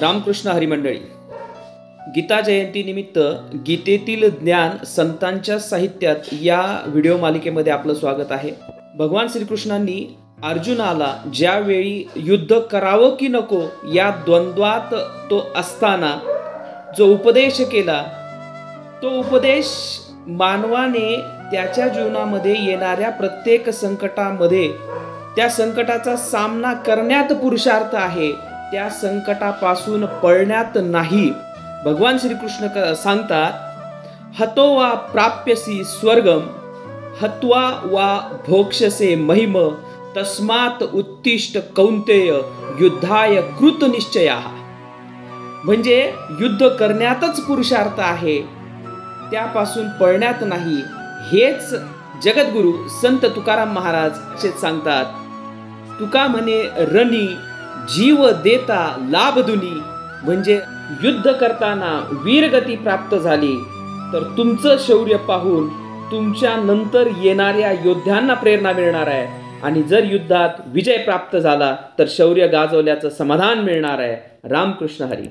रामकृष्ण हरिमंडळी, गीता जयंतीनिमित्त गीतेतील ज्ञान संतांच्या साहित्यात या व्हिडिओ मालिकेमध्ये आपलं स्वागत आहे. भगवान श्रीकृष्णांनी अर्जुनाला ज्यावेळी युद्ध करावं की नको या द्वंद्वात तो असताना जो उपदेश केला, तो उपदेश मानवाने त्याच्या जीवनामध्ये येणाऱ्या प्रत्येक संकटामध्ये त्या संकटाचा सामना करण्यात पुरुषार्थ आहे, त्या संकटापासून पळण्यात नाही. भगवान श्रीकृष्ण सांगतात, हतो वा प्राप्यसी स्वर्गम हत्वा वा भोक्षसे महिम तस्मात उत्तिष्ठ कौंतेय युद्धाय कृत निश्चयाः. म्हणजे युद्ध करण्यातच पुरुषार्थ आहे, त्यापासून पळण्यात नाही. हेच जगद्गुरु संत तुकाराम महाराज असेच सांगतात. तुका म्हणे रणी जीव देता लाभ दुनी. म्हणजे युद्ध करताना वीरगती प्राप्त झाली तर तुमचं शौर्य पाहून तुमच्या नंतर येणाऱ्या योद्ध्यांना प्रेरणा मिळणार आहे, आणि जर युद्धात विजय प्राप्त झाला तर शौर्य गाजवल्याचं समाधान मिळणार आहे. रामकृष्ण हरी.